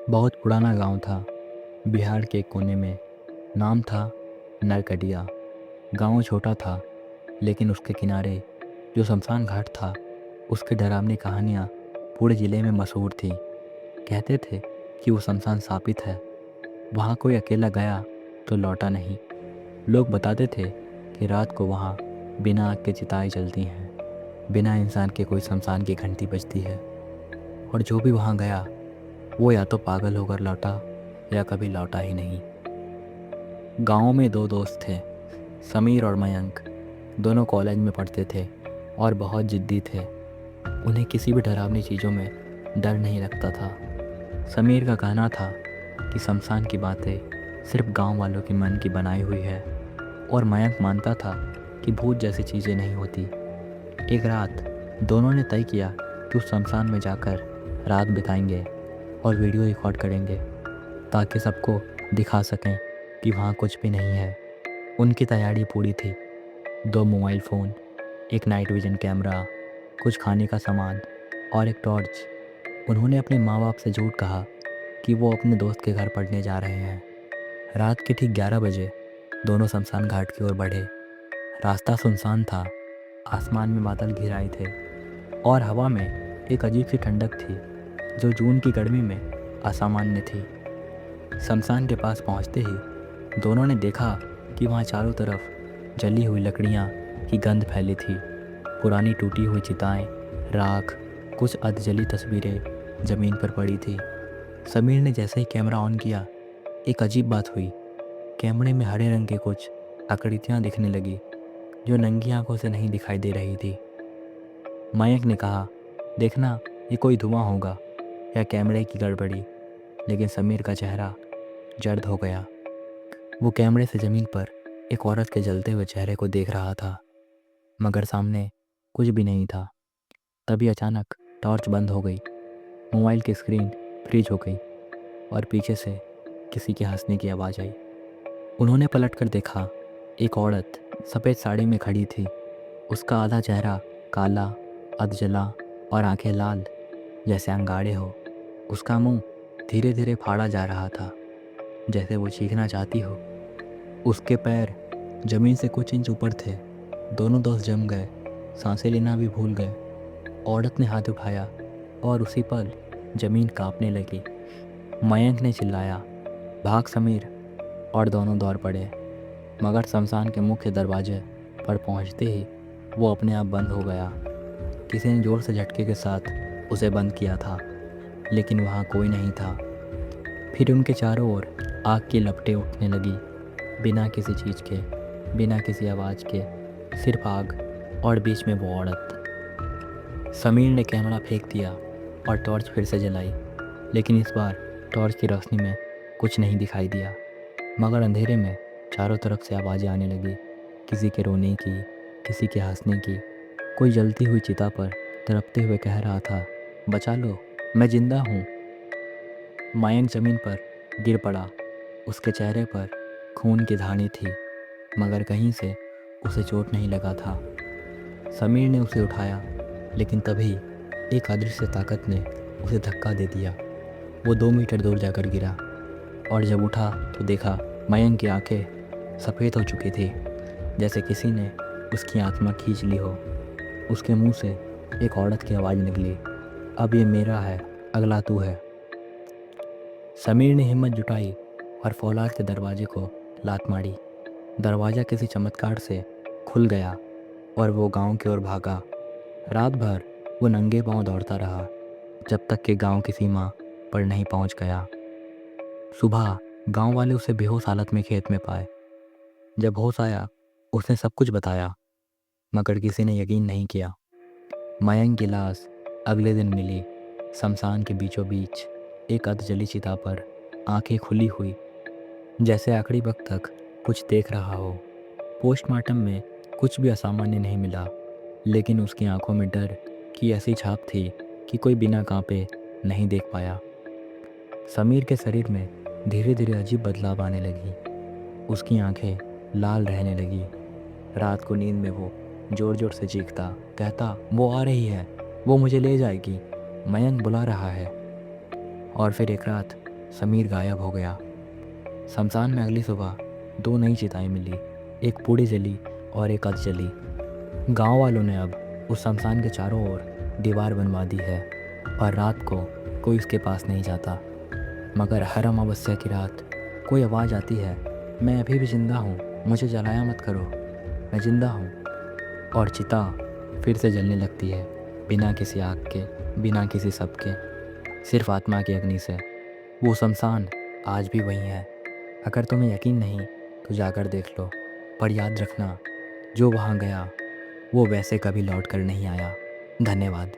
बहुत पुराना गांव था बिहार के एक कोने में। नाम था नरकटिया। गांव छोटा था, लेकिन उसके किनारे जो शमशान घाट था उसकी डरावनी कहानियाँ पूरे ज़िले में मशहूर थी। कहते थे कि वो शमशान शापित है, वहाँ कोई अकेला गया तो लौटा नहीं। लोग बताते थे कि रात को वहाँ बिना आग के चिताएं जलती हैं, बिना इंसान के कोई शमशान की घंटी बजती है, और जो भी वहाँ गया वो या तो पागल होकर लौटा या कभी लौटा ही नहीं। गांव में दो दोस्त थे, समीर और मयंक। दोनों कॉलेज में पढ़ते थे और बहुत जिद्दी थे। उन्हें किसी भी डरावनी चीज़ों में डर नहीं लगता था। समीर का कहना था कि शमशान की बातें सिर्फ गांव वालों के मन की बनाई हुई है, और मयंक मानता था कि भूत जैसी चीज़ें नहीं होती। एक रात दोनों ने तय किया कि उस शमशान में जाकर रात बिताएंगे और वीडियो रिकॉर्ड करेंगे, ताकि सबको दिखा सकें कि वहाँ कुछ भी नहीं है। उनकी तैयारी पूरी थी। 2 मोबाइल फ़ोन, एक नाइट विजन कैमरा, कुछ खाने का सामान और एक टॉर्च। उन्होंने अपने माँ बाप से झूठ कहा कि वो अपने दोस्त के घर पढ़ने जा रहे हैं। रात के ठीक 11 बजे दोनों शमशान घाट की ओर बढ़े। रास्ता सुनसान था, आसमान में बादल घिर आए थे और हवा में एक अजीब सी ठंडक थी जो जून की गर्मी में असामान्य थी। शमशान के पास पहुंचते ही दोनों ने देखा कि वहाँ चारों तरफ जली हुई लकड़ियाँ की गंध फैली थी। पुरानी टूटी हुई चिताएं, राख, कुछ अधजली तस्वीरें ज़मीन पर पड़ी थी। समीर ने जैसे ही कैमरा ऑन किया, एक अजीब बात हुई। कैमरे में हरे रंग के कुछ आकृतियाँ दिखने लगी जो नंगी आंखों से नहीं दिखाई दे रही थी। मयंक ने कहा, देखना, ये कोई धुआं होगा या कैमरे की गड़बड़ी। लेकिन समीर का चेहरा जर्द हो गया। वो कैमरे से ज़मीन पर एक औरत के जलते हुए चेहरे को देख रहा था, मगर सामने कुछ भी नहीं था। तभी अचानक टॉर्च बंद हो गई, मोबाइल की स्क्रीन फ्रीज हो गई और पीछे से किसी के हंसने की आवाज़ आई। उन्होंने पलटकर देखा, एक औरत सफ़ेद साड़ी में खड़ी थी। उसका आधा चेहरा काला, अधजला और आंखें लाल जैसे अंगारे हो। उसका मुंह धीरे धीरे फाड़ा जा रहा था, जैसे वो चीखना चाहती हो। उसके पैर जमीन से कुछ इंच ऊपर थे। दोनों दोस्त जम गए, सांसें लेना भी भूल गए। औरत ने हाथ उठाया और उसी पल जमीन कांपने लगी। मयंक ने चिल्लाया, भाग समीर! और दोनों दौड़ पड़े, मगर शमशान के मुख्य दरवाजे पर पहुंचते ही वो अपने आप बंद हो गया। किसी ने जोर से झटके के साथ उसे बंद किया था, लेकिन वहाँ कोई नहीं था। फिर उनके चारों ओर आग की लपटें उठने लगी, बिना किसी चीज़ के, बिना किसी आवाज़ के, सिर्फ आग और बीच में वो औरत। समीर ने कैमरा फेंक दिया और टॉर्च फिर से जलाई, लेकिन इस बार टॉर्च की रोशनी में कुछ नहीं दिखाई दिया, मगर अंधेरे में चारों तरफ से आवाज़ें आने लगी, किसी के रोने की, किसी के हंसने की। कोई जलती हुई चिता पर तड़पते हुए कह रहा था, बचा लो, मैं जिंदा हूँ। मयंक जमीन पर गिर पड़ा। उसके चेहरे पर खून की धानी थी, मगर कहीं से उसे चोट नहीं लगा था। समीर ने उसे उठाया, लेकिन तभी एक अदृश्य ताकत ने उसे धक्का दे दिया। वो 2 मीटर दूर जाकर गिरा, और जब उठा तो देखा मयंक की आंखें सफ़ेद हो चुकी थी, जैसे किसी ने उसकी आत्मा खींच ली हो। उसके मुंह से एक औरत की आवाज़ निकली, अब ये मेरा है, अगला तू है। समीर ने हिम्मत जुटाई और फौलाद के दरवाजे को लात मारी। दरवाज़ा किसी चमत्कार से खुल गया और वो गांव की ओर भागा। रात भर वो नंगे पांव दौड़ता रहा, जब तक कि गांव की सीमा पर नहीं पहुंच गया। सुबह गांव वाले उसे बेहोश हालत में खेत में पाए। जब होश आया, उसने सब कुछ बताया, मगर किसी ने यकीन नहीं किया। मयंक की लाश अगले दिन मिली, शमशान के बीचों बीच, एक अधजली चिता पर, आंखें खुली हुई, जैसे आखिरी वक्त तक कुछ देख रहा हो। पोस्टमार्टम में कुछ भी असामान्य नहीं मिला, लेकिन उसकी आंखों में डर की ऐसी छाप थी कि कोई बिना कांपे नहीं देख पाया। समीर के शरीर में धीरे धीरे अजीब बदलाव आने लगी। उसकी आंखें लाल रहने लगी। रात को नींद में वो जोर जोर से चीखता, कहता, वो आ रही है, वो मुझे ले जाएगी, मयंक बुला रहा है। और फिर एक रात समीर गायब हो गया। शमशान में अगली सुबह 2 नई चिताएं मिली, एक पूरी जली और एक अध जली। गांव वालों ने अब उस शमशान के चारों ओर दीवार बनवा दी है और रात को कोई उसके पास नहीं जाता। मगर हर अमावस्या की रात कोई आवाज़ आती है, मैं अभी भी ज़िंदा हूँ, मुझे जलाया मत करो, मैं ज़िंदा हूँ। और चिता फिर से जलने लगती है, बिना किसी आग के, बिना किसी शब के, सिर्फ आत्मा की अग्नि से। वो शमशान आज भी वही है। अगर तुम्हें यकीन नहीं तो जाकर देख लो, पर याद रखना, जो वहाँ गया वो वैसे कभी लौट कर नहीं आया। धन्यवाद।